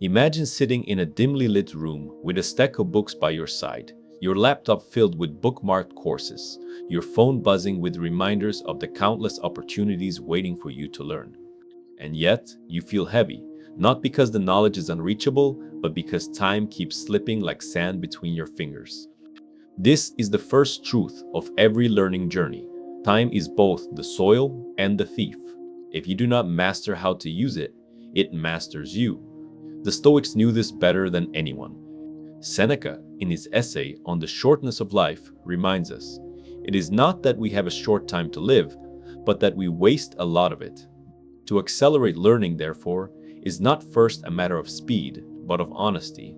Imagine sitting in a dimly lit room with a stack of books by your side, your laptop filled with bookmarked courses, your phone buzzing with reminders of the countless opportunities waiting for you to learn. And yet, you feel heavy, not because the knowledge is unreachable, but because time keeps slipping like sand between your fingers. This is the first truth of every learning journey. Time is both the soil and the thief. If you do not master how to use it, it masters you. The Stoics knew this better than anyone. Seneca, in his essay on the shortness of life, reminds us, it is not that we have a short time to live, but that we waste a lot of it. To accelerate learning, therefore, is not first a matter of speed, but of honesty.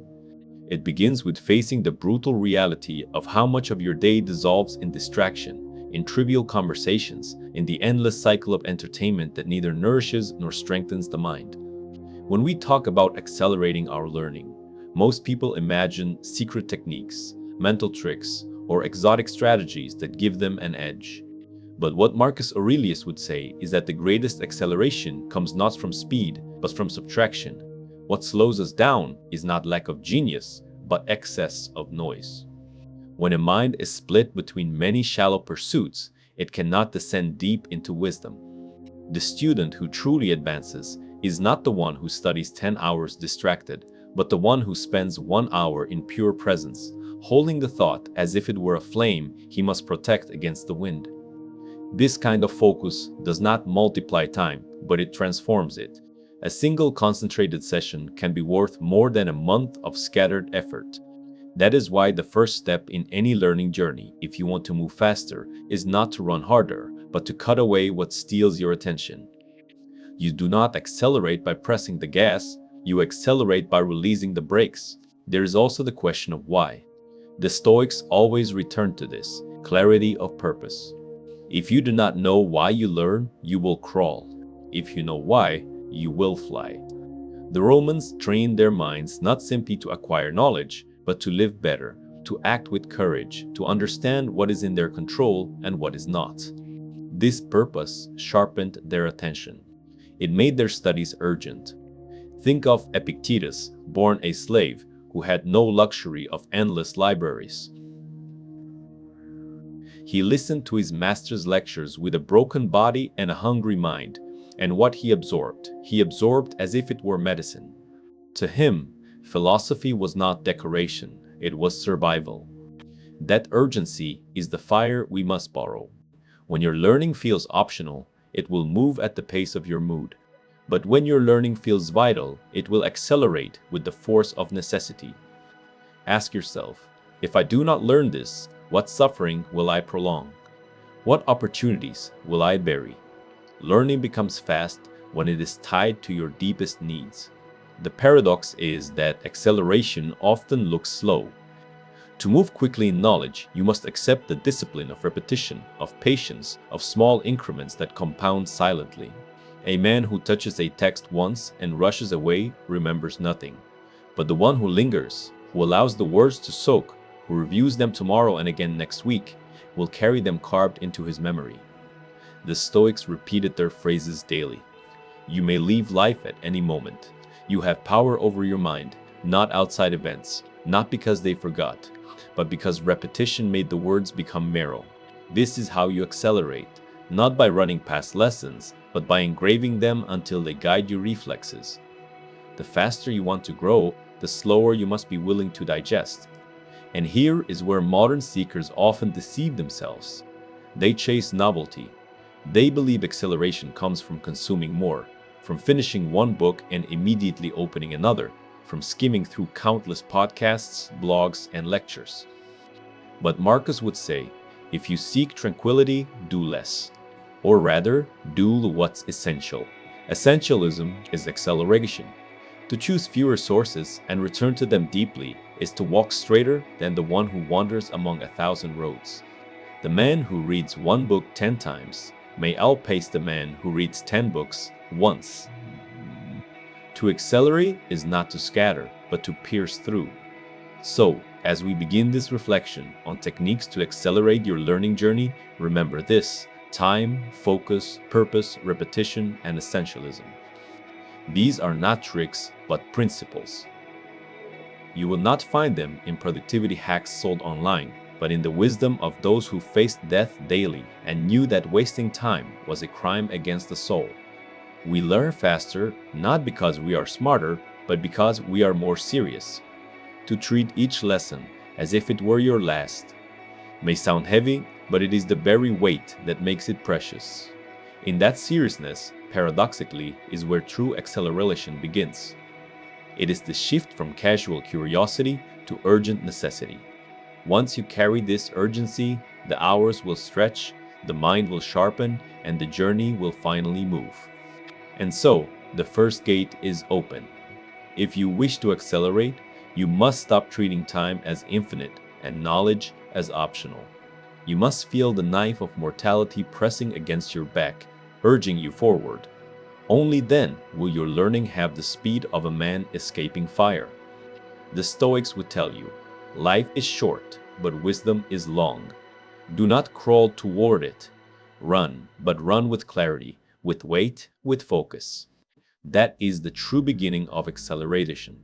It begins with facing the brutal reality of how much of your day dissolves in distraction, in trivial conversations, in the endless cycle of entertainment that neither nourishes nor strengthens the mind. When we talk about accelerating our learning, most people imagine secret techniques, mental tricks, or exotic strategies that give them an edge. But what Marcus Aurelius would say is that the greatest acceleration comes not from speed, but from subtraction. What slows us down is not lack of genius, but excess of noise. When a mind is split between many shallow pursuits, it cannot descend deep into wisdom. The student who truly advances is not the one who studies 10 hours distracted, but the one who spends 1 hour in pure presence, holding the thought as if it were a flame he must protect against the wind. This kind of focus does not multiply time, but it transforms it. A single concentrated session can be worth more than a month of scattered effort. That is why the first step in any learning journey, if you want to move faster, is not to run harder, but to cut away what steals your attention. You do not accelerate by pressing the gas, you accelerate by releasing the brakes. There is also the question of why. The Stoics always return to this, clarity of purpose. If you do not know why you learn, you will crawl. If you know why, you will fly. The Romans trained their minds not simply to acquire knowledge, but to live better, to act with courage, to understand what is in their control and what is not. This purpose sharpened their attention. It made their studies urgent. Think of Epictetus, born a slave, who had no luxury of endless libraries. He listened to his master's lectures with a broken body and a hungry mind, and what he absorbed as if it were medicine. To him, philosophy was not decoration, it was survival. That urgency is the fire we must borrow. When your learning feels optional, it will move at the pace of your mood. But when your learning feels vital, it will accelerate with the force of necessity. Ask yourself, if I do not learn this, what suffering will I prolong? What opportunities will I bury? Learning becomes fast when it is tied to your deepest needs. The paradox is that acceleration often looks slow. To move quickly in knowledge, you must accept the discipline of repetition, of patience, of small increments that compound silently. A man who touches a text once and rushes away remembers nothing. But the one who lingers, who allows the words to soak, who reviews them tomorrow and again next week, will carry them carved into his memory. The Stoics repeated their phrases daily. You may leave life at any moment. You have power over your mind, not outside events, not because they forgot, but because repetition made the words become marrow. This is how you accelerate, not by running past lessons, but by engraving them until they guide your reflexes. The faster you want to grow, the slower you must be willing to digest. And here is where modern seekers often deceive themselves. They chase novelty. They believe acceleration comes from consuming more, from finishing one book and immediately opening another, from skimming through countless podcasts, blogs, and lectures. But Marcus would say, if you seek tranquility, do less. Or rather, do what's essential. Essentialism is acceleration. To choose fewer sources and return to them deeply is to walk straighter than the one who wanders among 1,000 roads. The man who reads one book 10 times may outpace the man who reads 10 books once. To accelerate is not to scatter, but to pierce through. So, as we begin this reflection on techniques to accelerate your learning journey, remember this: time, focus, purpose, repetition, and essentialism. These are not tricks, but principles. You will not find them in productivity hacks sold online, but in the wisdom of those who faced death daily and knew that wasting time was a crime against the soul. We learn faster not because we are smarter, but because we are more serious. To treat each lesson as if it were your last may sound heavy, but it is the very weight that makes it precious. In that seriousness, paradoxically, is where true acceleration begins. It is the shift from casual curiosity to urgent necessity. Once you carry this urgency, the hours will stretch, the mind will sharpen, and the journey will finally move. And so, the first gate is open. If you wish to accelerate, you must stop treating time as infinite and knowledge as optional. You must feel the knife of mortality pressing against your back, urging you forward. Only then will your learning have the speed of a man escaping fire. The Stoics would tell you, life is short, but wisdom is long. Do not crawl toward it. Run, but run with clarity, with weight, with focus. That is the true beginning of acceleration.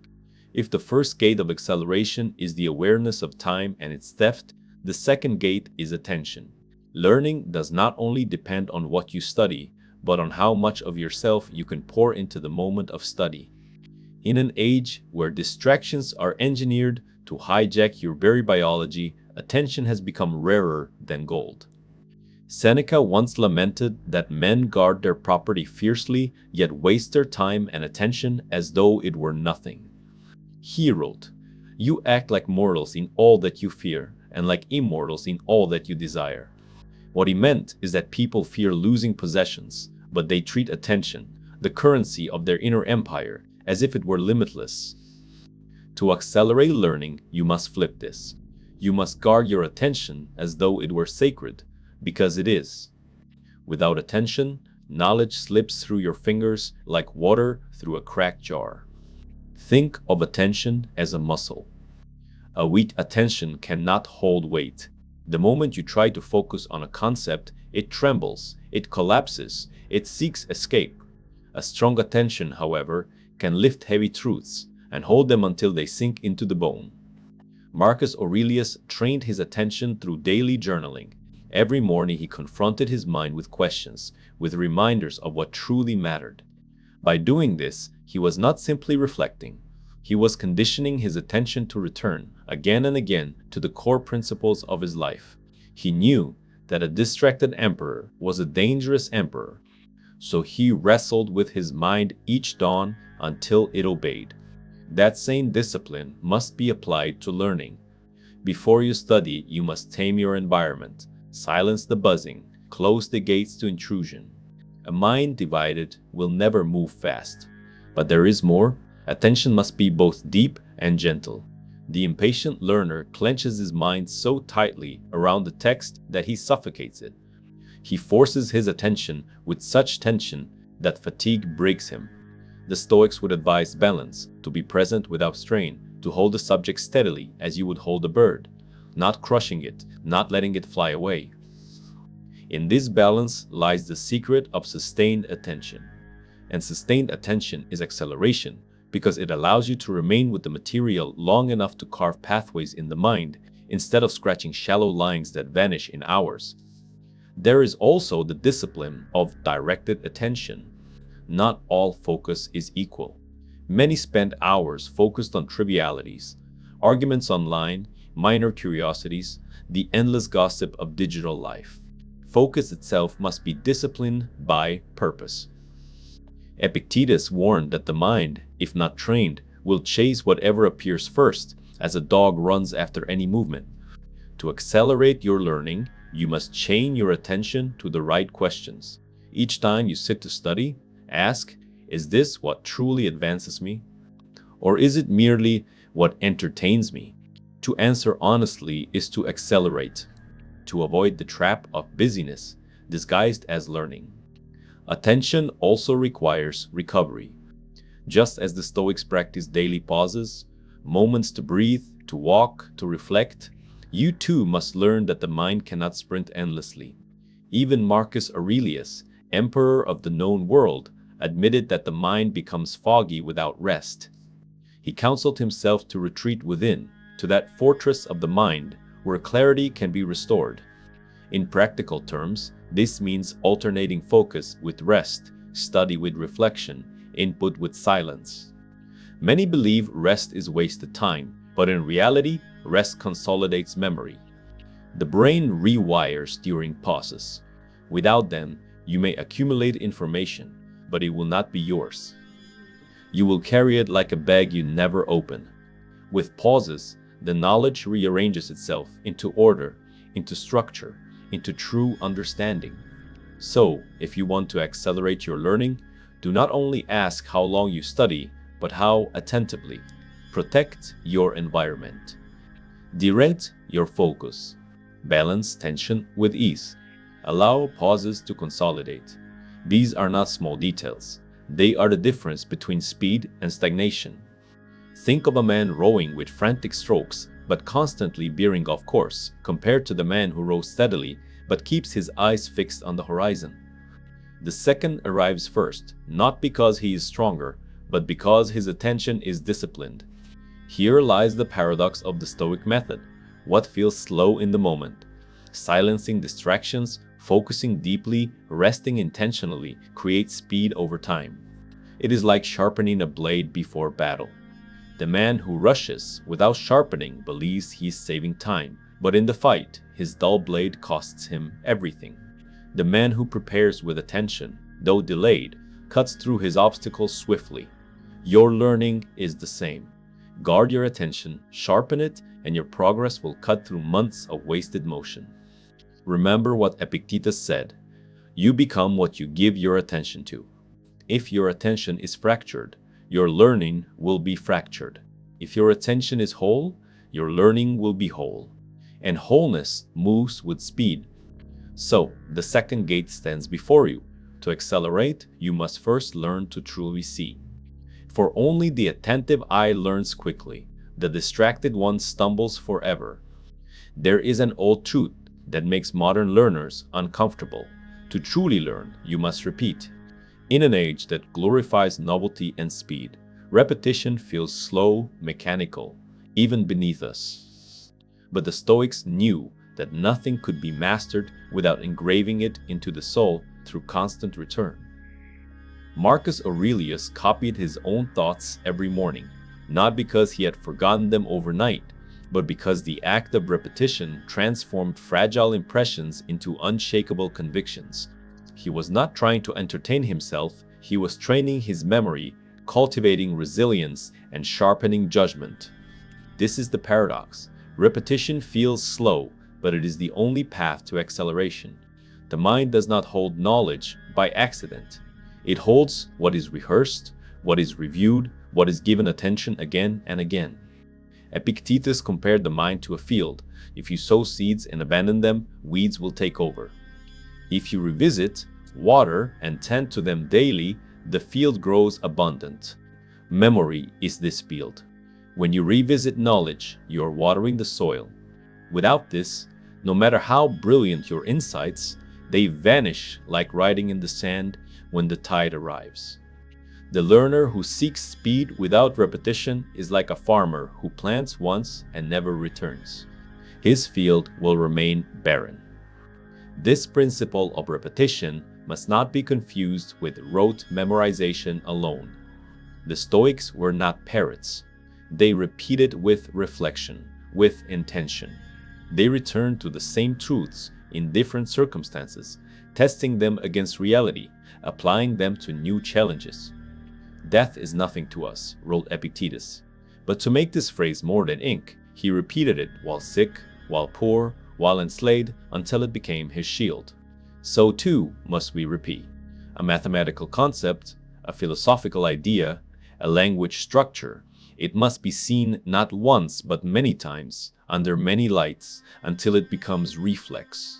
If the first gate of acceleration is the awareness of time and its theft, the second gate is attention. Learning does not only depend on what you study, but on how much of yourself you can pour into the moment of study. In an age where distractions are engineered to hijack your very biology, attention has become rarer than gold. Seneca once lamented that men guard their property fiercely, yet waste their time and attention as though it were nothing. He wrote, "You act like mortals in all that you fear, and like immortals in all that you desire." What he meant is that people fear losing possessions, but they treat attention, the currency of their inner empire, as if it were limitless. To accelerate learning, you must flip this. You must guard your attention as though it were sacred, because it is. Without attention, knowledge slips through your fingers like water through a cracked jar. Think of attention as a muscle. A weak attention cannot hold weight. The moment you try to focus on a concept, it trembles, it collapses, it seeks escape. A strong attention, however, can lift heavy truths and hold them until they sink into the bone. Marcus Aurelius trained his attention through daily journaling. Every morning he confronted his mind with questions, with reminders of what truly mattered. By doing this, he was not simply reflecting. He was conditioning his attention to return, again and again, to the core principles of his life. He knew that a distracted emperor was a dangerous emperor, so he wrestled with his mind each dawn until it obeyed. That same discipline must be applied to learning. Before you study, you must tame your environment, silence the buzzing, close the gates to intrusion. A mind divided will never move fast. But there is more. Attention must be both deep and gentle. The impatient learner clenches his mind so tightly around the text that he suffocates it. He forces his attention with such tension that fatigue breaks him. The Stoics would advise balance, to be present without strain, to hold the subject steadily as you would hold a bird, not crushing it, not letting it fly away. In this balance lies the secret of sustained attention. And sustained attention is acceleration, because it allows you to remain with the material long enough to carve pathways in the mind, instead of scratching shallow lines that vanish in hours. There is also the discipline of directed attention. Not all focus is equal. Many spend hours focused on trivialities, arguments online, minor curiosities, the endless gossip of digital life. Focus itself must be disciplined by purpose. Epictetus warned that the mind, if not trained, will chase whatever appears first, as a dog runs after any movement. To accelerate your learning, you must chain your attention to the right questions. Each time you sit to study, ask, is this what truly advances me? Or is it merely what entertains me? To answer honestly is to accelerate, to avoid the trap of busyness disguised as learning. Attention also requires recovery. Just as the Stoics practiced daily pauses, moments to breathe, to walk, to reflect, you too must learn that the mind cannot sprint endlessly. Even Marcus Aurelius, emperor of the known world, admitted that the mind becomes foggy without rest. He counseled himself to retreat within, to that fortress of the mind where clarity can be restored. In practical terms, this means alternating focus with rest, study with reflection, input with silence. Many believe rest is wasted time, but in reality, rest consolidates memory. The brain rewires during pauses. Without them, you may accumulate information, but it will not be yours. You will carry it like a bag you never open. With pauses, the knowledge rearranges itself into order, into structure, into true understanding. So, if you want to accelerate your learning, do not only ask how long you study, but how attentively. Protect your environment. Direct your focus. Balance tension with ease. Allow pauses to consolidate. These are not small details. They are the difference between speed and stagnation. Think of a man rowing with frantic strokes but constantly veering off course, compared to the man who rows steadily but keeps his eyes fixed on the horizon. The second arrives first, not because he is stronger, but because his attention is disciplined. Here lies the paradox of the Stoic method. What feels slow in the moment? Silencing distractions, focusing deeply, resting intentionally creates speed over time. It is like sharpening a blade before battle. The man who rushes without sharpening believes he is saving time, but in the fight, his dull blade costs him everything. The man who prepares with attention, though delayed, cuts through his obstacles swiftly. Your learning is the same. Guard your attention, sharpen it, and your progress will cut through months of wasted motion. Remember what Epictetus said, "You become what you give your attention to." If your attention is fractured, your learning will be fractured. If your attention is whole, your learning will be whole. And wholeness moves with speed. So, the second gate stands before you. To accelerate, you must first learn to truly see. For only the attentive eye learns quickly. The distracted one stumbles forever. There is an old truth that makes modern learners uncomfortable. To truly learn, you must repeat. In an age that glorifies novelty and speed, repetition feels slow, mechanical, even beneath us. But the Stoics knew that nothing could be mastered without engraving it into the soul through constant return. Marcus Aurelius copied his own thoughts every morning, not because he had forgotten them overnight, but because the act of repetition transformed fragile impressions into unshakable convictions. He was not trying to entertain himself, he was training his memory, cultivating resilience, and sharpening judgment. This is the paradox. Repetition feels slow, but it is the only path to acceleration. The mind does not hold knowledge by accident. It holds what is rehearsed, what is reviewed, what is given attention again and again. Epictetus compared the mind to a field. If you sow seeds and abandon them, weeds will take over. If you revisit, water, and tend to them daily, the field grows abundant. Memory is this field. When you revisit knowledge, you are watering the soil. Without this, no matter how brilliant your insights, they vanish like writing in the sand when the tide arrives. The learner who seeks speed without repetition is like a farmer who plants once and never returns. His field will remain barren. This principle of repetition must not be confused with rote memorization alone. The Stoics were not parrots. They repeated with reflection, with intention. They returned to the same truths in different circumstances, testing them against reality, applying them to new challenges. "Death is nothing to us," wrote Epictetus. But to make this phrase more than ink, he repeated it while sick, while poor, while enslaved, until it became his shield. So too must we repeat. A mathematical concept, a philosophical idea, a language structure, it must be seen not once but many times, under many lights, until it becomes reflex.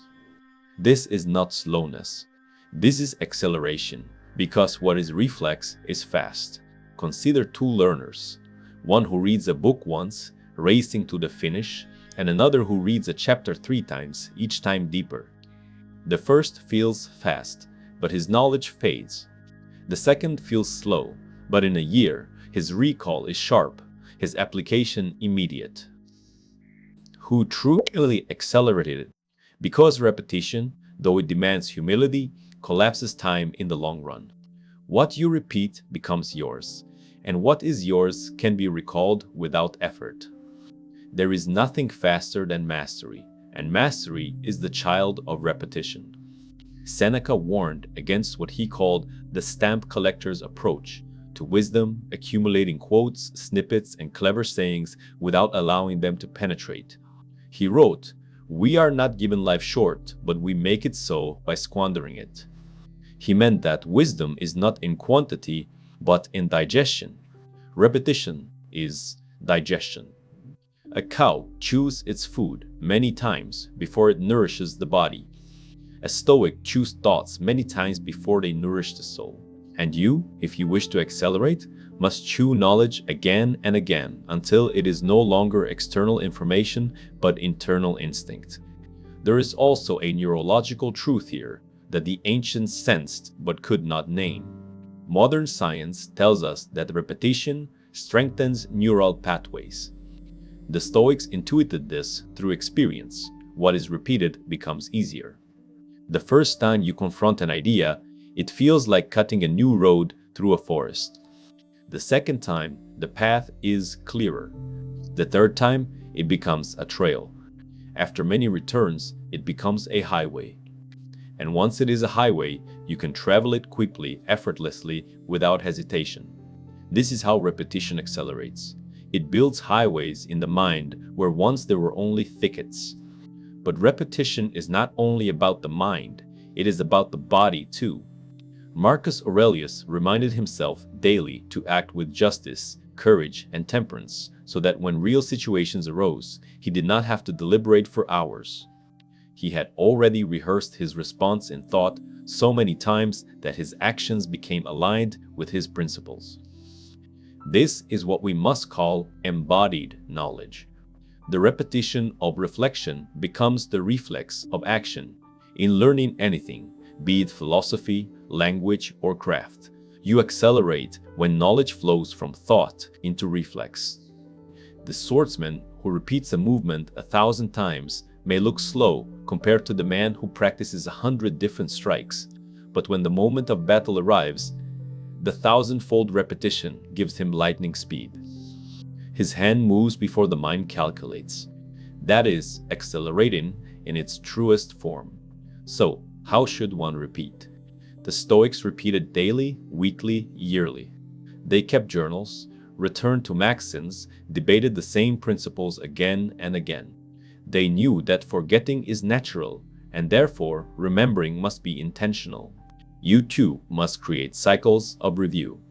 This is not slowness. This is acceleration, because what is reflex is fast. Consider two learners, one who reads a book once, racing to the finish, and another who reads a chapter 3 times, each time deeper. The first feels fast, but his knowledge fades. The second feels slow, but in a year, his recall is sharp. his application immediate. Who truly accelerated? Because repetition, though it demands humility, collapses time in the long run. What you repeat becomes yours, and what is yours can be recalled without effort. There is nothing faster than mastery, and mastery is the child of repetition. Seneca warned against what he called the stamp collector's approach to wisdom, accumulating quotes, snippets, and clever sayings without allowing them to penetrate. He wrote, "We are not given life short, but we make it so by squandering it." He meant that wisdom is not in quantity, but in digestion. Repetition is digestion. A cow chews its food many times before it nourishes the body. A Stoic chews thoughts many times before they nourish the soul. And you, if you wish to accelerate, must chew knowledge again and again until it is no longer external information but internal instinct. There is also a neurological truth here that the ancients sensed but could not name. Modern science tells us that repetition strengthens neural pathways. The Stoics intuited this through experience. What is repeated becomes easier. The first time you confront an idea, it feels like cutting a new road through a forest. The second time, the path is clearer. The third time, it becomes a trail. After many returns, it becomes a highway. And once it is a highway, you can travel it quickly, effortlessly, without hesitation. This is how repetition accelerates. It builds highways in the mind where once there were only thickets. But repetition is not only about the mind, it is about the body too. Marcus Aurelius reminded himself daily to act with justice, courage, and temperance, so that when real situations arose, he did not have to deliberate for hours. He had already rehearsed his response in thought so many times that his actions became aligned with his principles. This is what we must call embodied knowledge. The repetition of reflection becomes the reflex of action. In learning anything, be it philosophy, language, or craft, you accelerate when knowledge flows from thought into reflex. The swordsman who repeats a movement 1,000 times may look slow compared to the man who practices 100 different strikes, but when the moment of battle arrives, the 1,000-fold repetition gives him lightning speed. His hand moves before the mind calculates. That is accelerating in its truest form. So, how should one repeat? The Stoics repeated daily, weekly, yearly. They kept journals, returned to maxims, debated the same principles again and again. They knew that forgetting is natural, and therefore remembering must be intentional. You too must create cycles of review.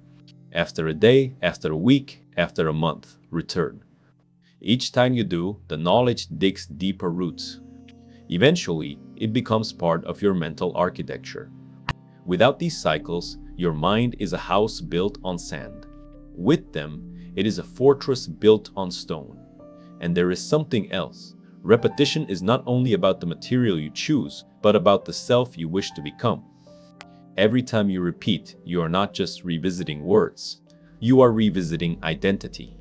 After a day, after a week, after a month, return. Each time you do, the knowledge digs deeper roots. Eventually, it becomes part of your mental architecture. Without these cycles, your mind is a house built on sand. With them, it is a fortress built on stone. And there is something else. Repetition is not only about the material you choose, but about the self you wish to become. Every time you repeat, you are not just revisiting words. You are revisiting identity.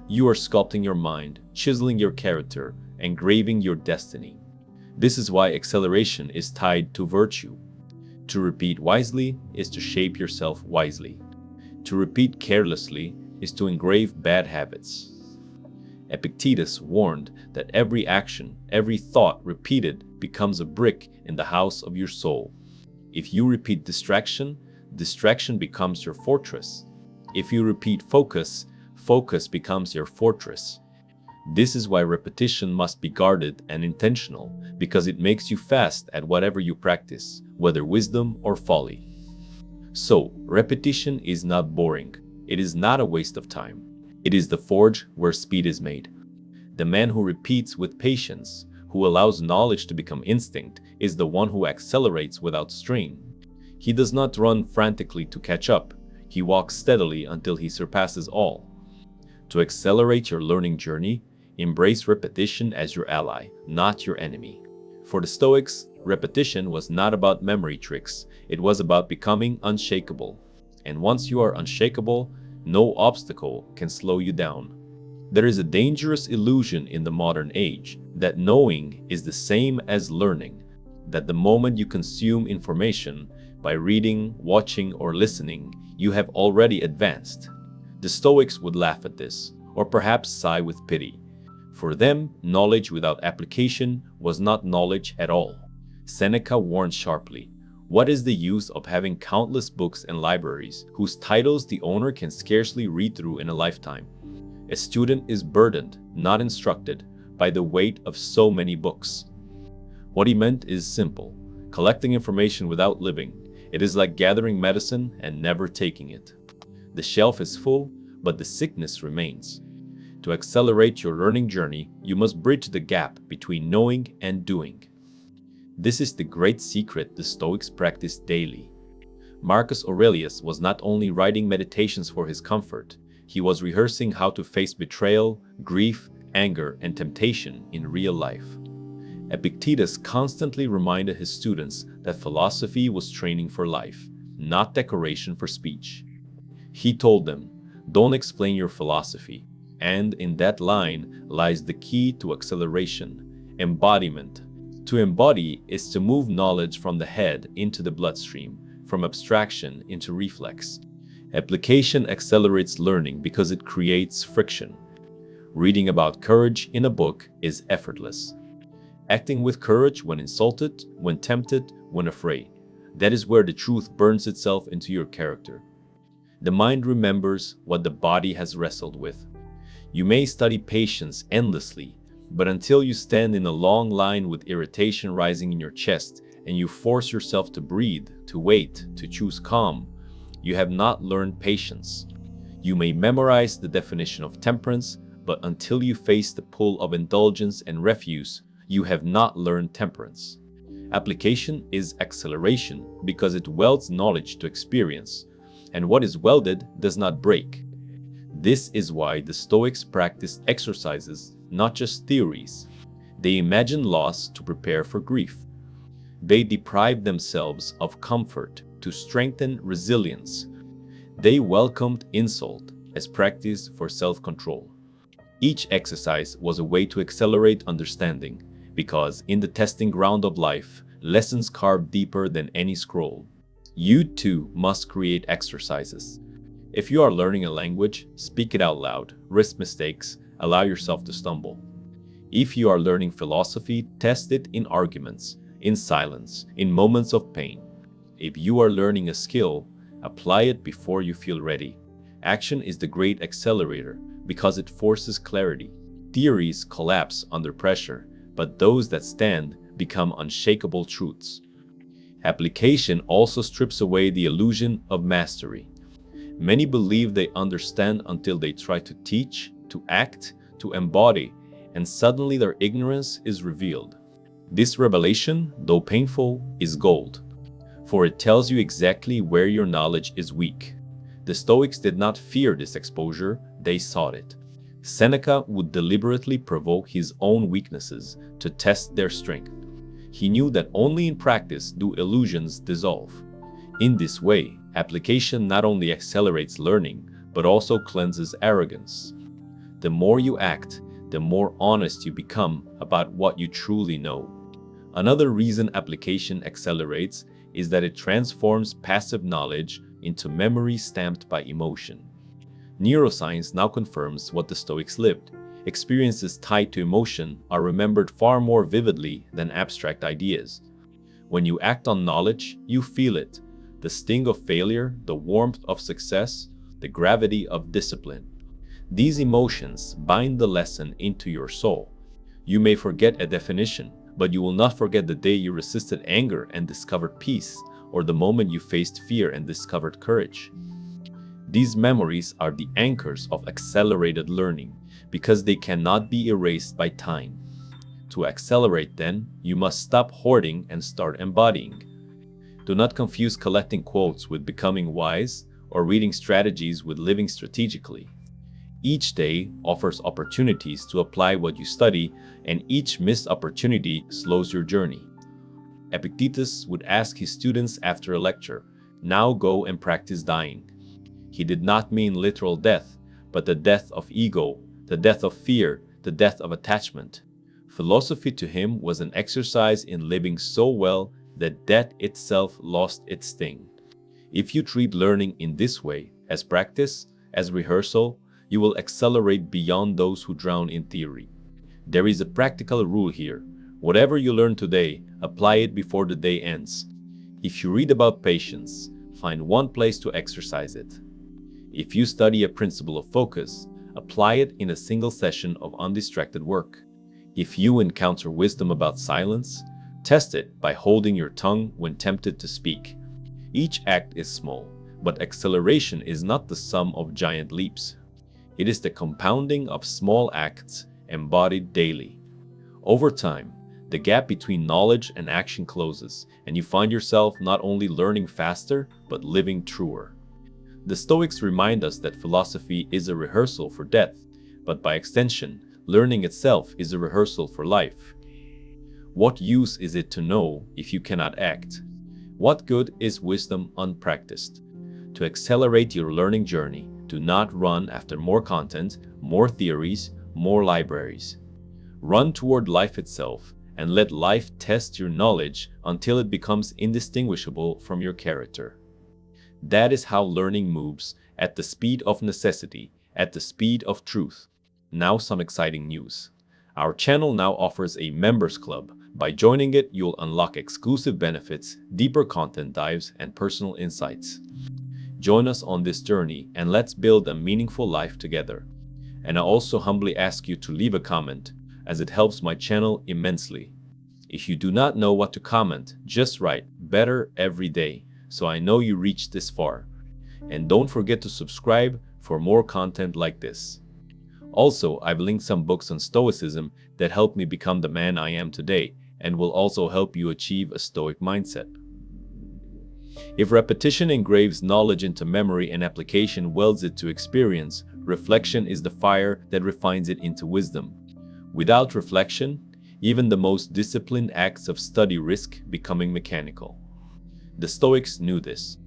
You are sculpting your mind, chiseling your character, engraving your destiny. This is why acceleration is tied to virtue. To repeat wisely is to shape yourself wisely. To repeat carelessly is to engrave bad habits. Epictetus warned that every action, every thought repeated becomes a brick in the house of your soul. If you repeat distraction, distraction becomes your fortress. If you repeat focus, focus becomes your fortress. This is why repetition must be guarded and intentional, because it makes you fast at whatever you practice, whether wisdom or folly. So, repetition is not boring. It is not a waste of time. It is the forge where speed is made. The man who repeats with patience, who allows knowledge to become instinct, is the one who accelerates without strain. He does not run frantically to catch up. He walks steadily until he surpasses all. To accelerate your learning journey, embrace repetition as your ally, not your enemy. For the Stoics, repetition was not about memory tricks. It was about becoming unshakable. And once you are unshakable, no obstacle can slow you down. There is a dangerous illusion in the modern age that knowing is the same as learning, that the moment you consume information by reading, watching, or listening, you have already advanced. The Stoics would laugh at this, or perhaps sigh with pity. For them, knowledge without application was not knowledge at all. Seneca warned sharply, "What is the use of having countless books and libraries whose titles the owner can scarcely read through in a lifetime? A student is burdened, not instructed, by the weight of so many books." What he meant is simple: collecting information without living. It is like gathering medicine and never taking it. The shelf is full, but the sickness remains. To accelerate your learning journey, you must bridge the gap between knowing and doing. This is the great secret the Stoics practiced daily. Marcus Aurelius was not only writing meditations for his comfort, he was rehearsing how to face betrayal, grief, anger, and temptation in real life. Epictetus constantly reminded his students that philosophy was training for life, not decoration for speech. He told them, "Don't explain your philosophy," and in that line lies the key to acceleration: embodiment. To embody is to move knowledge from the head into the bloodstream, from abstraction into reflex. Application accelerates learning because it creates friction. Reading about courage in a book is effortless. Acting with courage when insulted, when tempted, when afraid. That is where the truth burns itself into your character. The mind remembers what the body has wrestled with. You may study patience endlessly, but until you stand in a long line with irritation rising in your chest and you force yourself to breathe, to wait, to choose calm, you have not learned patience. You may memorize the definition of temperance, but until you face the pull of indulgence and refuse, you have not learned temperance. Application is acceleration because it welds knowledge to experience, and what is welded does not break. This is why the Stoics practiced exercises, not just theories. They imagined loss to prepare for grief. They deprived themselves of comfort to strengthen resilience. They welcomed insult as practice for self-control. Each exercise was a way to accelerate understanding, because in the testing ground of life, lessons carve deeper than any scroll. You too must create exercises. If you are learning a language, speak it out loud, risk mistakes, allow yourself to stumble. If you are learning philosophy, test it in arguments, in silence, in moments of pain. If you are learning a skill, apply it before you feel ready. Action is the great accelerator because it forces clarity. Theories collapse under pressure, but those that stand become unshakable truths. Application also strips away the illusion of mastery. Many believe they understand until they try to teach, to act, to embody, and suddenly their ignorance is revealed. This revelation, though painful, is gold, for it tells you exactly where your knowledge is weak. The Stoics did not fear this exposure, they sought it. Seneca would deliberately provoke his own weaknesses to test their strength. He knew that only in practice do illusions dissolve. In this way, application not only accelerates learning, but also cleanses arrogance. The more you act, the more honest you become about what you truly know. Another reason application accelerates is that it transforms passive knowledge into memory stamped by emotion. Neuroscience now confirms what the Stoics lived. Experiences tied to emotion are remembered far more vividly than abstract ideas. When you act on knowledge, you feel it. The sting of failure, the warmth of success, the gravity of discipline. These emotions bind the lesson into your soul. You may forget a definition, but you will not forget the day you resisted anger and discovered peace, or the moment you faced fear and discovered courage. These memories are the anchors of accelerated learning because they cannot be erased by time. To accelerate, then, you must stop hoarding and start embodying. Do not confuse collecting quotes with becoming wise or reading strategies with living strategically. Each day offers opportunities to apply what you study, and each missed opportunity slows your journey. Epictetus would ask his students after a lecture, "Now go and practice dying." He did not mean literal death, but the death of ego, the death of fear, the death of attachment. Philosophy to him was an exercise in living so well that death itself lost its sting. If you treat learning in this way, as practice, as rehearsal, you will accelerate beyond those who drown in theory. There is a practical rule here. Whatever you learn today, apply it before the day ends. If you read about patience, find one place to exercise it. If you study a principle of focus, apply it in a single session of undistracted work. If you encounter wisdom about silence, test it by holding your tongue when tempted to speak. Each act is small, but acceleration is not the sum of giant leaps. It is the compounding of small acts embodied daily. Over time, the gap between knowledge and action closes, and you find yourself not only learning faster, but living truer. The Stoics remind us that philosophy is a rehearsal for death, but by extension, learning itself is a rehearsal for life. What use is it to know if you cannot act? What good is wisdom unpracticed? To accelerate your learning journey, do not run after more content, more theories, more libraries. Run toward life itself, and let life test your knowledge until it becomes indistinguishable from your character. That is how learning moves, at the speed of necessity, at the speed of truth. Now some exciting news. Our channel now offers a members club. By joining it, you'll unlock exclusive benefits, deeper content dives, and personal insights. Join us on this journey and let's build a meaningful life together. And I also humbly ask you to leave a comment, as it helps my channel immensely. If you do not know what to comment, just write "better every day" so I know you reached this far. And don't forget to subscribe for more content like this. Also, I've linked some books on Stoicism that helped me become the man I am today and will also help you achieve a Stoic mindset. If repetition engraves knowledge into memory and application welds it to experience, reflection is the fire that refines it into wisdom. Without reflection, even the most disciplined acts of study risk becoming mechanical. The Stoics knew this.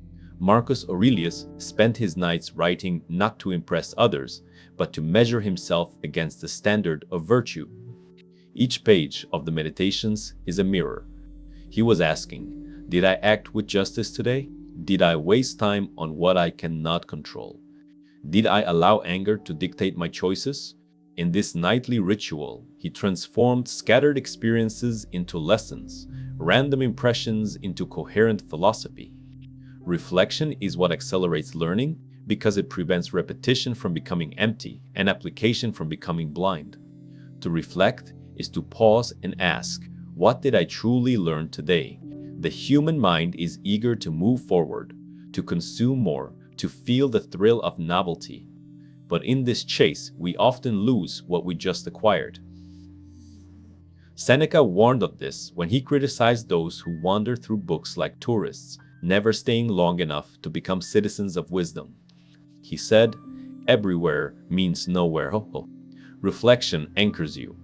Marcus Aurelius spent his nights writing not to impress others, but to measure himself against the standard of virtue. Each page of the Meditations is a mirror. He was asking, did I act with justice today? Did I waste time on what I cannot control? Did I allow anger to dictate my choices? In this nightly ritual, he transformed scattered experiences into lessons, random impressions into coherent philosophy. Reflection is what accelerates learning because it prevents repetition from becoming empty and application from becoming blind. To reflect is to pause and ask, what did I truly learn today? The human mind is eager to move forward, to consume more, to feel the thrill of novelty. But in this chase, we often lose what we just acquired. Seneca warned of this when he criticized those who wander through books like tourists, never staying long enough to become citizens of wisdom. He said, "Everywhere means nowhere." Reflection anchors you.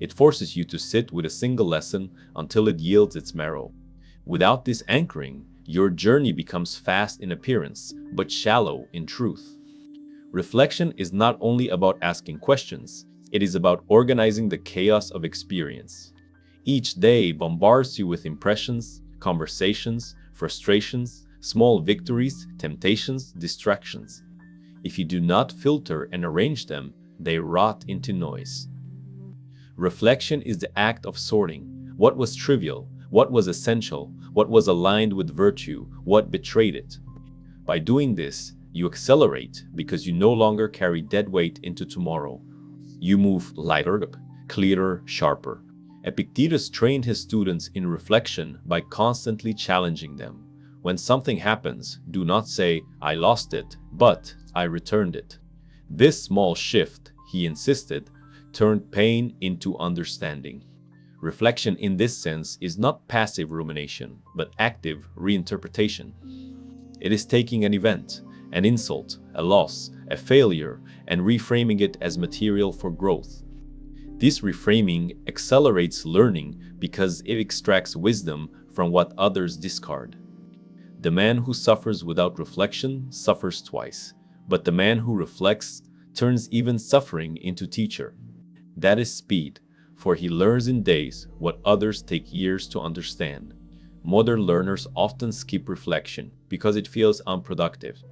It forces you to sit with a single lesson until it yields its marrow. Without this anchoring, your journey becomes fast in appearance, but shallow in truth. Reflection is not only about asking questions, it is about organizing the chaos of experience. Each day bombards you with impressions, conversations, frustrations, small victories, temptations, distractions. If you do not filter and arrange them, they rot into noise. Reflection is the act of sorting. What was trivial? What was essential? What was aligned with virtue? What betrayed it? By doing this, you accelerate because you no longer carry dead weight into tomorrow. You move lighter, clearer, sharper. Epictetus trained his students in reflection by constantly challenging them. When something happens, do not say, "I lost it," but "I returned it." This small shift, he insisted, turned pain into understanding. Reflection in this sense is not passive rumination, but active reinterpretation. It is taking an event, an insult, a loss, a failure, and reframing it as material for growth. This reframing accelerates learning because it extracts wisdom from what others discard. The man who suffers without reflection suffers twice, but the man who reflects turns even suffering into teacher. That is speed, for he learns in days what others take years to understand. Modern learners often skip reflection because it feels unproductive.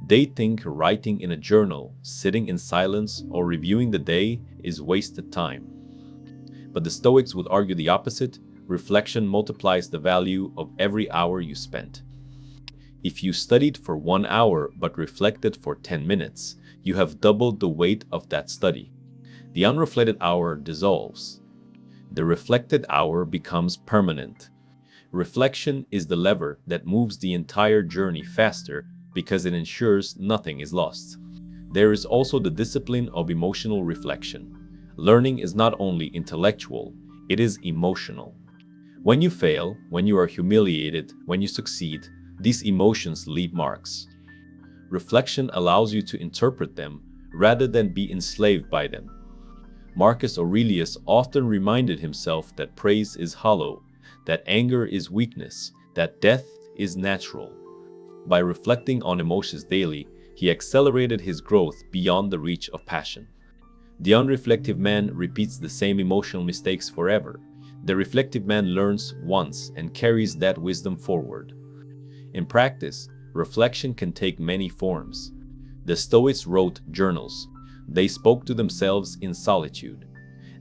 They think writing in a journal, sitting in silence, or reviewing the day is wasted time. But the Stoics would argue the opposite. Reflection multiplies the value of every hour you spent. If you studied for 1 hour but reflected for 10 minutes, you have doubled the weight of that study. The unreflected hour dissolves. The reflected hour becomes permanent. Reflection is the lever that moves the entire journey faster because it ensures nothing is lost. There is also the discipline of emotional reflection. Learning is not only intellectual, it is emotional. When you fail, when you are humiliated, when you succeed, these emotions leave marks. Reflection allows you to interpret them rather than be enslaved by them. Marcus Aurelius often reminded himself that praise is hollow, that anger is weakness, that death is natural. By reflecting on emotions daily, he accelerated his growth beyond the reach of passion. The unreflective man repeats the same emotional mistakes forever. The reflective man learns once and carries that wisdom forward. In practice, reflection can take many forms. The Stoics wrote journals. They spoke to themselves in solitude.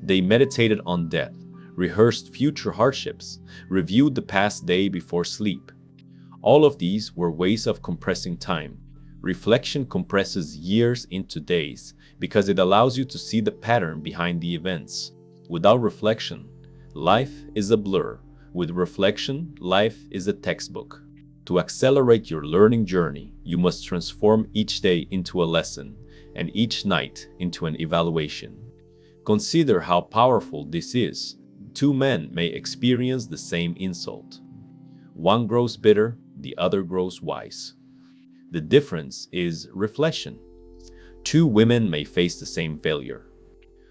They meditated on death, rehearsed future hardships, reviewed the past day before sleep. All of these were ways of compressing time. Reflection compresses years into days because it allows you to see the pattern behind the events. Without reflection, life is a blur. With reflection, life is a textbook. To accelerate your learning journey, you must transform each day into a lesson and each night into an evaluation. Consider how powerful this is. Two men may experience the same insult. One grows bitter, the other grows wise. The difference is reflection. Two women may face the same failure.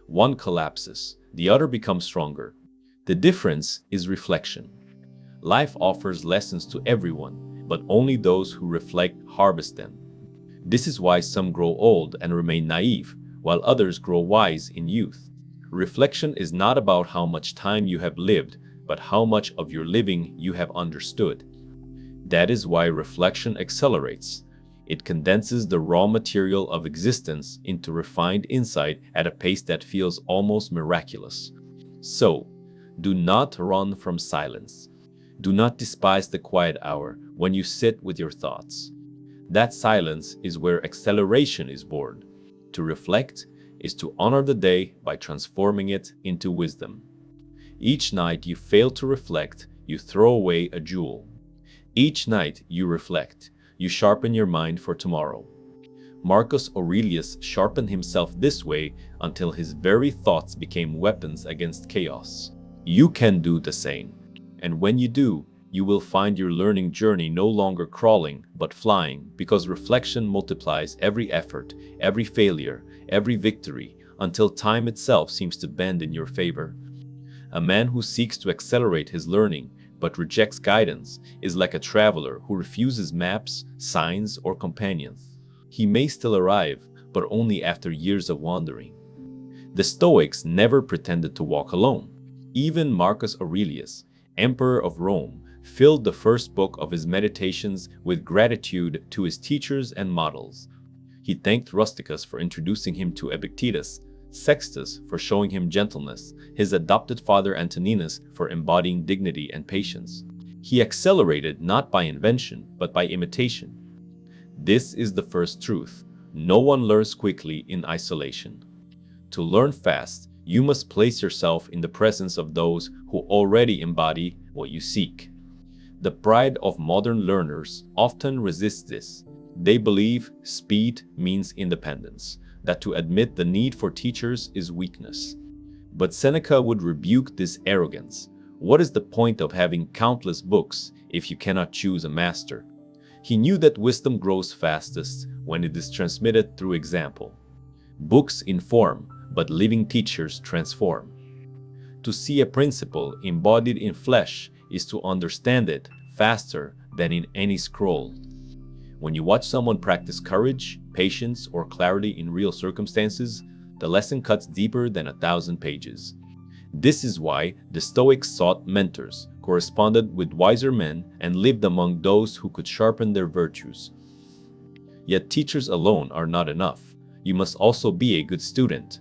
One collapses, the other becomes stronger. The difference is reflection. Life offers lessons to everyone, but only those who reflect harvest them. This is why some grow old and remain naive, while others grow wise in youth. Reflection is not about how much time you have lived, but how much of your living you have understood. That is why reflection accelerates. It condenses the raw material of existence into refined insight at a pace that feels almost miraculous. So, do not run from silence. Do not despise the quiet hour when you sit with your thoughts. That silence is where acceleration is born. To reflect is to honor the day by transforming it into wisdom. Each night you fail to reflect, you throw away a jewel. Each night you reflect, you sharpen your mind for tomorrow. Marcus Aurelius sharpened himself this way until his very thoughts became weapons against chaos. You can do the same. And when you do, you will find your learning journey no longer crawling, but flying, because reflection multiplies every effort, every failure, every victory, until time itself seems to bend in your favor. A man who seeks to accelerate his learning, but rejects guidance, is like a traveler who refuses maps, signs, or companions. He may still arrive, but only after years of wandering. The Stoics never pretended to walk alone. Even Marcus Aurelius, Emperor of Rome, filled the first book of his meditations with gratitude to his teachers and models. He thanked Rusticus for introducing him to Epictetus, Sextus for showing him gentleness, his adopted father Antoninus for embodying dignity and patience. He accelerated not by invention, but by imitation. This is the first truth. No one learns quickly in isolation. To learn fast, you must place yourself in the presence of those who already embody what you seek. The pride of modern learners often resists this. They believe speed means independence, that to admit the need for teachers is weakness. But Seneca would rebuke this arrogance. What is the point of having countless books if you cannot choose a master? He knew that wisdom grows fastest when it is transmitted through example. Books inform, but living teachers transform. To see a principle embodied in flesh is to understand it faster than in any scroll. When you watch someone practice courage, patience or clarity in real circumstances, the lesson cuts deeper than 1,000 pages. This is why the Stoics sought mentors, corresponded with wiser men, and lived among those who could sharpen their virtues. Yet teachers alone are not enough. You must also be a good student.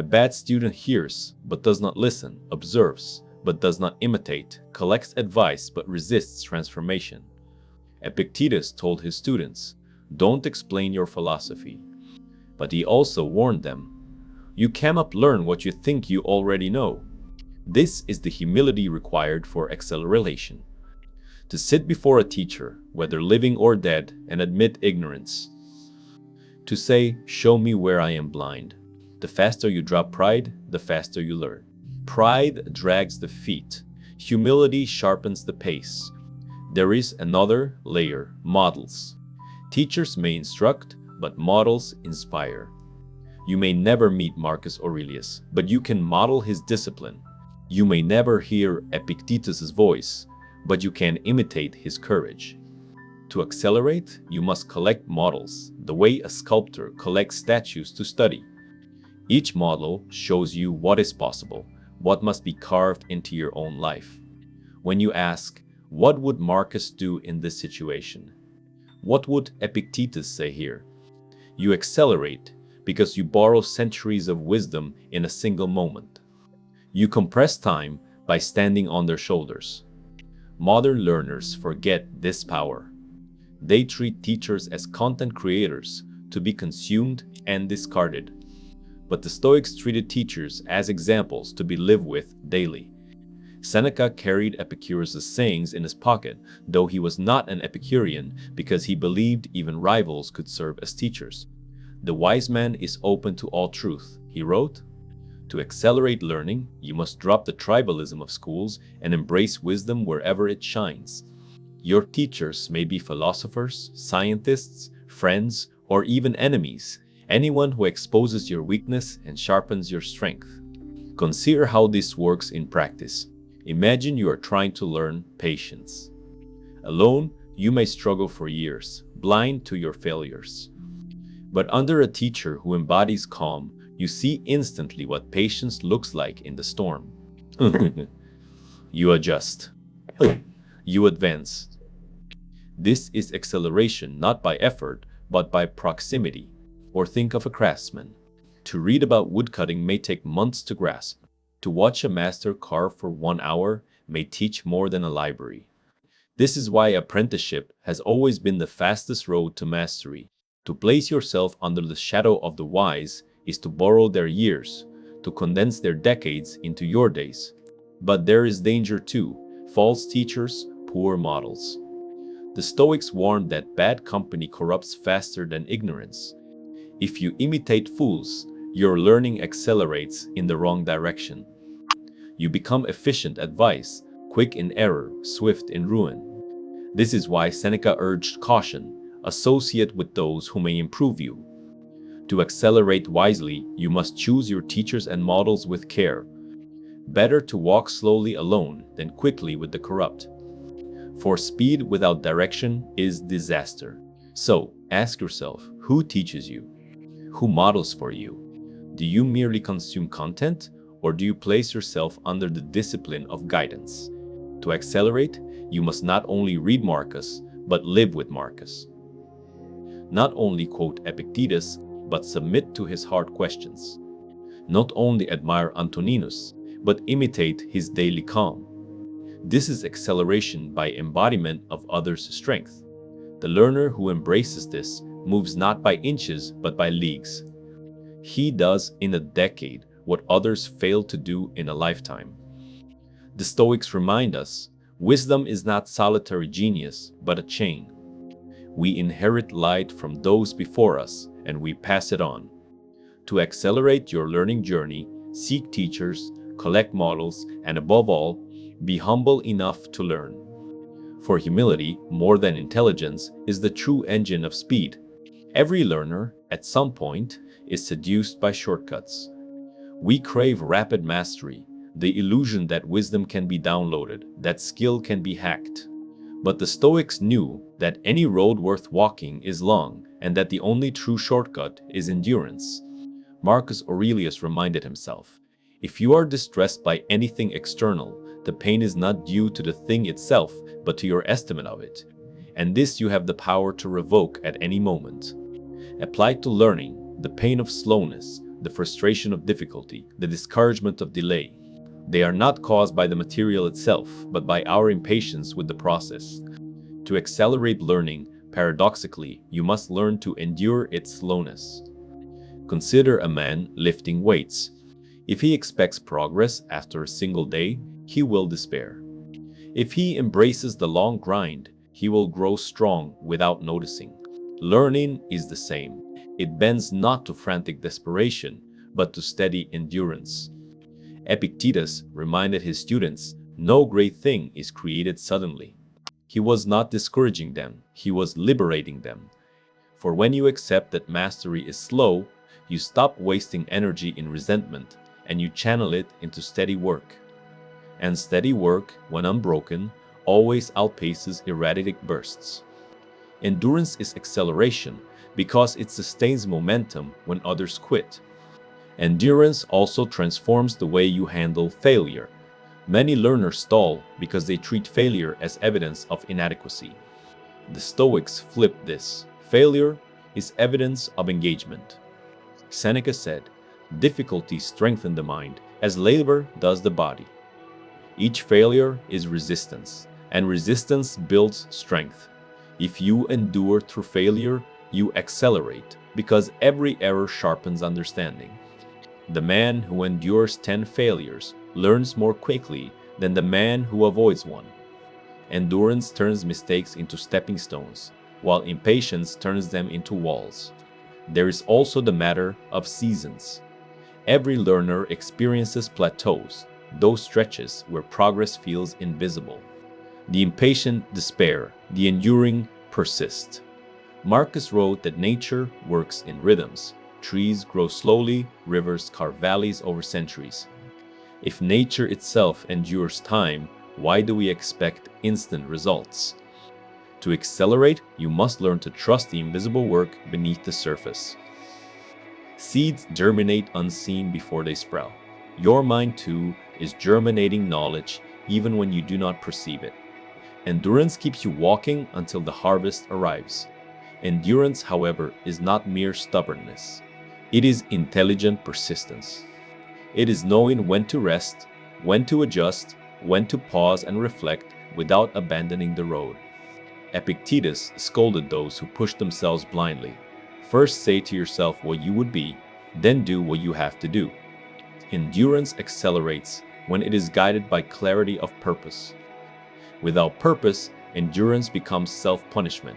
A bad student hears, but does not listen, observes, but does not imitate, collects advice, but resists transformation. Epictetus told his students, "Don't explain your philosophy." But he also warned them, "You cannot learn what you think you already know." This is the humility required for acceleration. To sit before a teacher, whether living or dead, and admit ignorance. To say, "Show me where I am blind." The faster you drop pride, the faster you learn. Pride drags the feet. Humility sharpens the pace. There is another layer, models. Teachers may instruct, but models inspire. You may never meet Marcus Aurelius, but you can model his discipline. You may never hear Epictetus' voice, but you can imitate his courage. To accelerate, you must collect models, the way a sculptor collects statues to study. Each model shows you what is possible, what must be carved into your own life. When you ask, "What would Marcus do in this situation? What would Epictetus say here?" you accelerate because you borrow centuries of wisdom in a single moment. You compress time by standing on their shoulders. Modern learners forget this power. They treat teachers as content creators to be consumed and discarded. But the Stoics treated teachers as examples to be lived with daily. Seneca carried Epicurus' sayings in his pocket, though he was not an Epicurean, because he believed even rivals could serve as teachers. "The wise man is open to all truth," he wrote. To accelerate learning, you must drop the tribalism of schools and embrace wisdom wherever it shines. Your teachers may be philosophers, scientists, friends, or even enemies, anyone who exposes your weakness and sharpens your strength. Consider how this works in practice. Imagine you are trying to learn patience. Alone, you may struggle for years, blind to your failures. But under a teacher who embodies calm, you see instantly what patience looks like in the storm. You adjust. You advance. This is acceleration not by effort, but by proximity. Or think of a craftsman. To read about woodcutting may take months to grasp. To watch a master carve for 1 hour may teach more than a library. This is why apprenticeship has always been the fastest road to mastery. To place yourself under the shadow of the wise is to borrow their years, to condense their decades into your days. But there is danger too: false teachers, poor models. The Stoics warned that bad company corrupts faster than ignorance. If you imitate fools, your learning accelerates in the wrong direction. You become efficient at vice, quick in error, swift in ruin. This is why Seneca urged caution: associate with those who may improve you. To accelerate wisely, you must choose your teachers and models with care. Better to walk slowly alone than quickly with the corrupt. For speed without direction is disaster. So, ask yourself, who teaches you? Who models for you? Do you merely consume content, or do you place yourself under the discipline of guidance? To accelerate, you must not only read Marcus, but live with Marcus. Not only quote Epictetus, but submit to his hard questions. Not only admire Antoninus, but imitate his daily calm. This is acceleration by embodiment of others' strength. The learner who embraces this moves not by inches, but by leagues. He does in a decade what others fail to do in a lifetime. The Stoics remind us, wisdom is not solitary genius, but a chain. We inherit light from those before us, and we pass it on. To accelerate your learning journey, seek teachers, collect models, and above all, be humble enough to learn. For humility, more than intelligence, is the true engine of speed. Every learner, at some point, is seduced by shortcuts. We crave rapid mastery, the illusion that wisdom can be downloaded, that skill can be hacked. But the Stoics knew that any road worth walking is long, and that the only true shortcut is endurance. Marcus Aurelius reminded himself, if you are distressed by anything external, the pain is not due to the thing itself, but to your estimate of it. And this you have the power to revoke at any moment. Applied to learning, the pain of slowness, the frustration of difficulty, the discouragement of delay, they are not caused by the material itself, but by our impatience with the process. To accelerate learning, paradoxically, you must learn to endure its slowness. Consider a man lifting weights. If he expects progress after a single day, he will despair. If he embraces the long grind, he will grow strong without noticing. Learning is the same. It bends not to frantic desperation, but to steady endurance. Epictetus reminded his students, no great thing is created suddenly. He was not discouraging them, he was liberating them. For when you accept that mastery is slow, you stop wasting energy in resentment, and you channel it into steady work. And steady work, when unbroken, always outpaces erratic bursts. Endurance is acceleration because it sustains momentum when others quit. Endurance also transforms the way you handle failure. Many learners stall because they treat failure as evidence of inadequacy. The Stoics flipped this. Failure is evidence of engagement. Seneca said, difficulties strengthen the mind as labor does the body. Each failure is resistance, and resistance builds strength. If you endure through failure, you accelerate, because every error sharpens understanding. The man who endures 10 failures learns more quickly than the man who avoids one. Endurance turns mistakes into stepping stones, while impatience turns them into walls. There is also the matter of seasons. Every learner experiences plateaus, those stretches where progress feels invisible. The impatient despair, the enduring persist. Marcus wrote that nature works in rhythms. Trees grow slowly, rivers carve valleys over centuries. If nature itself endures time, why do we expect instant results? To accelerate, you must learn to trust the invisible work beneath the surface. Seeds germinate unseen before they sprout. Your mind, too, is germinating knowledge even when you do not perceive it. Endurance keeps you walking until the harvest arrives. Endurance, however, is not mere stubbornness. It is intelligent persistence. It is knowing when to rest, when to adjust, when to pause and reflect without abandoning the road. Epictetus scolded those who push themselves blindly. First say to yourself what you would be, then do what you have to do. Endurance accelerates when it is guided by clarity of purpose. Without purpose, endurance becomes self-punishment.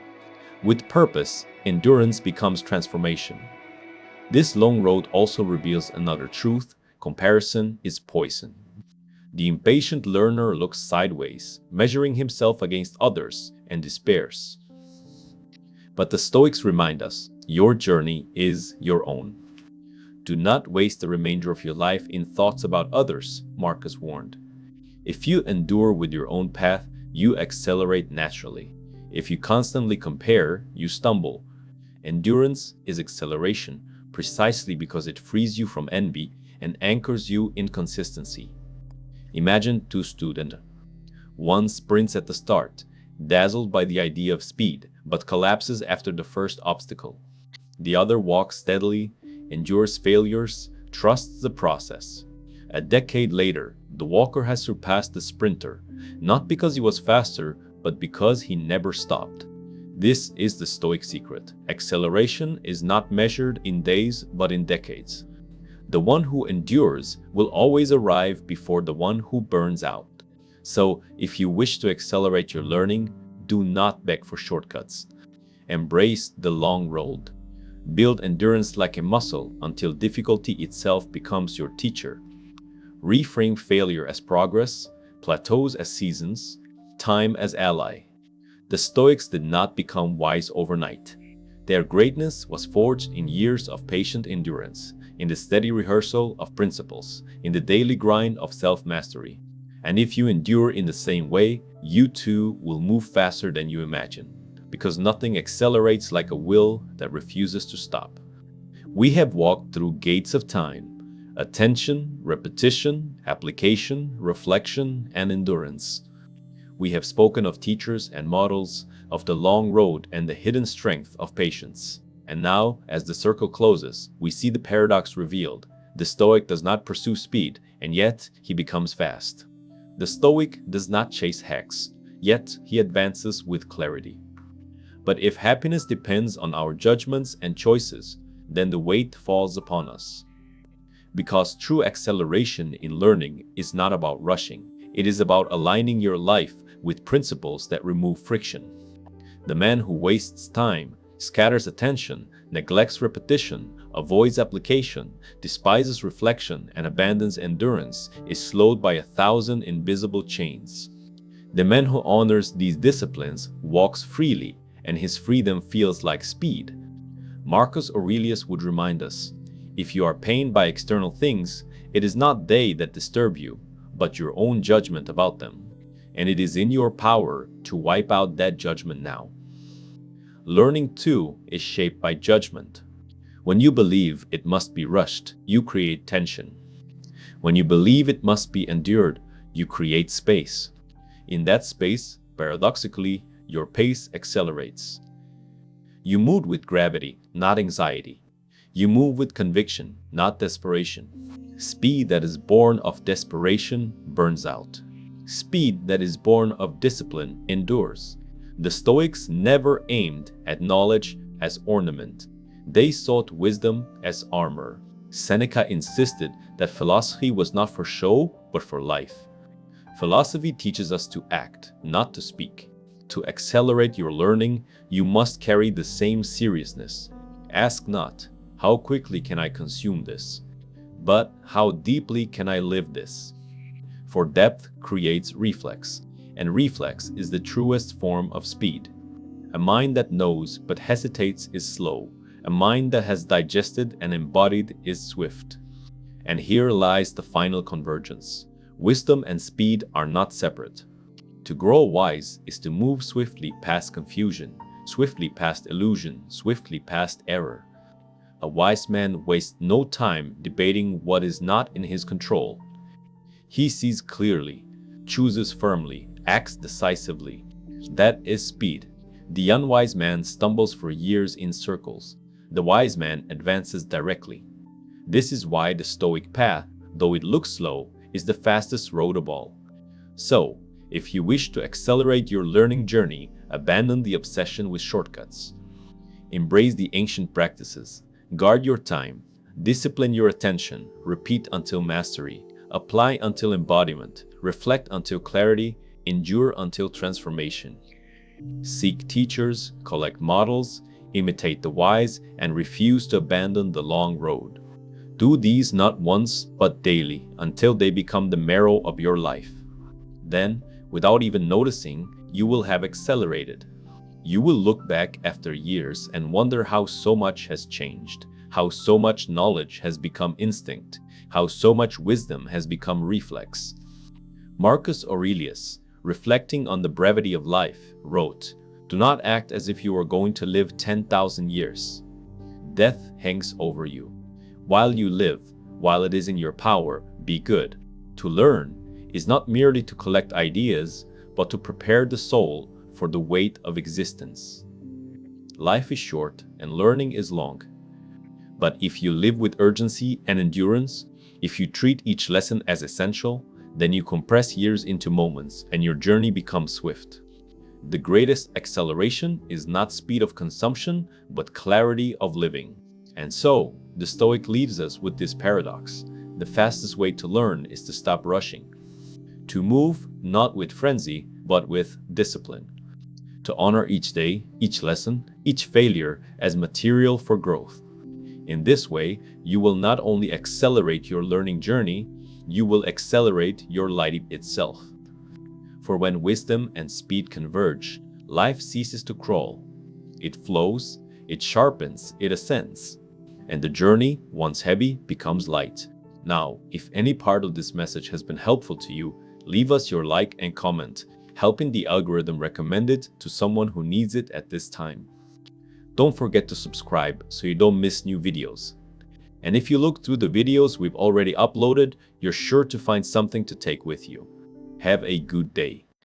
With purpose, endurance becomes transformation. This long road also reveals another truth: comparison is poison. The impatient learner looks sideways, measuring himself against others, and despairs. But the Stoics remind us, your journey is your own. Do not waste the remainder of your life in thoughts about others, Marcus warned. If you endure with your own path, you accelerate naturally. If you constantly compare, you stumble. Endurance is acceleration, precisely because it frees you from envy and anchors you in consistency. Imagine two students. One sprints at the start, dazzled by the idea of speed, but collapses after the first obstacle. The other walks steadily, endures failures, trusts the process. A decade later, the walker has surpassed the sprinter, not because he was faster, but because he never stopped. This is the Stoic secret. Acceleration is not measured in days, but in decades. The one who endures will always arrive before the one who burns out. So, if you wish to accelerate your learning, do not beg for shortcuts. Embrace the long road. Build endurance like a muscle until difficulty itself becomes your teacher. Reframe failure as progress, plateaus as seasons, time as ally. The Stoics did not become wise overnight. Their greatness was forged in years of patient endurance, in the steady rehearsal of principles, in the daily grind of self-mastery. And if you endure in the same way, you too will move faster than you imagine. because nothing accelerates like a will that refuses to stop. We have walked through gates of time: attention, repetition, application, reflection, and endurance. We have spoken of teachers and models, of the long road and the hidden strength of patience. And now, as the circle closes, we see the paradox revealed. The Stoic does not pursue speed, and yet he becomes fast. The Stoic does not chase hacks, yet he advances with clarity. But if happiness depends on our judgments and choices, then the weight falls upon us. Because true acceleration in learning is not about rushing, it is about aligning your life with principles that remove friction. The man who wastes time, scatters attention, neglects repetition, avoids application, despises reflection, and abandons endurance is slowed by 1,000 invisible chains. The man who honors these disciplines walks freely, and his freedom feels like speed. Marcus Aurelius would remind us, if you are pained by external things, it is not they that disturb you, but your own judgment about them. And it is in your power to wipe out that judgment now. Learning, too, is shaped by judgment. When you believe it must be rushed, you create tension. When you believe it must be endured, you create space. In that space, paradoxically, your pace accelerates. You move with gravity, not anxiety. You move with conviction, not desperation. Speed that is born of desperation burns out. Speed that is born of discipline endures. The Stoics never aimed at knowledge as ornament. They sought wisdom as armor. Seneca insisted that philosophy was not for show, but for life. Philosophy teaches us to act, not to speak. To accelerate your learning, you must carry the same seriousness. Ask not, how quickly can I consume this? But how deeply can I live this? For depth creates reflex, and reflex is the truest form of speed. A mind that knows but hesitates is slow. A mind that has digested and embodied is swift. And here lies the final convergence. Wisdom and speed are not separate. To grow wise is to move swiftly past confusion, swiftly past illusion, swiftly past error. A wise man wastes no time debating what is not in his control. He sees clearly, chooses firmly, acts decisively. That is speed. The unwise man stumbles for years in circles. The wise man advances directly. This is why the Stoic path, though it looks slow, is the fastest road of all. So, if you wish to accelerate your learning journey, abandon the obsession with shortcuts. Embrace the ancient practices. Guard your time. Discipline your attention. Repeat until mastery. Apply until embodiment. Reflect until clarity. Endure until transformation. Seek teachers, collect models, imitate the wise, and refuse to abandon the long road. Do these not once, but daily, until they become the marrow of your life. Then, without even noticing, you will have accelerated. You will look back after years and wonder how so much has changed, how so much knowledge has become instinct, how so much wisdom has become reflex. Marcus Aurelius, reflecting on the brevity of life, wrote, "Do not act as if you are going to live 10,000 years. Death hangs over you. While you live, while it is in your power, be good." To learn is not merely to collect ideas, but to prepare the soul for the weight of existence. Life is short and learning is long. But if you live with urgency and endurance, if you treat each lesson as essential, then you compress years into moments and your journey becomes swift. The greatest acceleration is not speed of consumption, but clarity of living. And so, the Stoic leaves us with this paradox. The fastest way to learn is to stop rushing. To move, not with frenzy, but with discipline. To honor each day, each lesson, each failure as material for growth. In this way, you will not only accelerate your learning journey, you will accelerate your life itself. For when wisdom and speed converge, life ceases to crawl. It flows, it sharpens, it ascends. And the journey, once heavy, becomes light. Now, if any part of this message has been helpful to you, leave us your like and comment. helping the algorithm recommend it to someone who needs it at this time. Don't forget to subscribe so you don't miss new videos. And if you look through the videos we've already uploaded, you're sure to find something to take with you. Have a good day.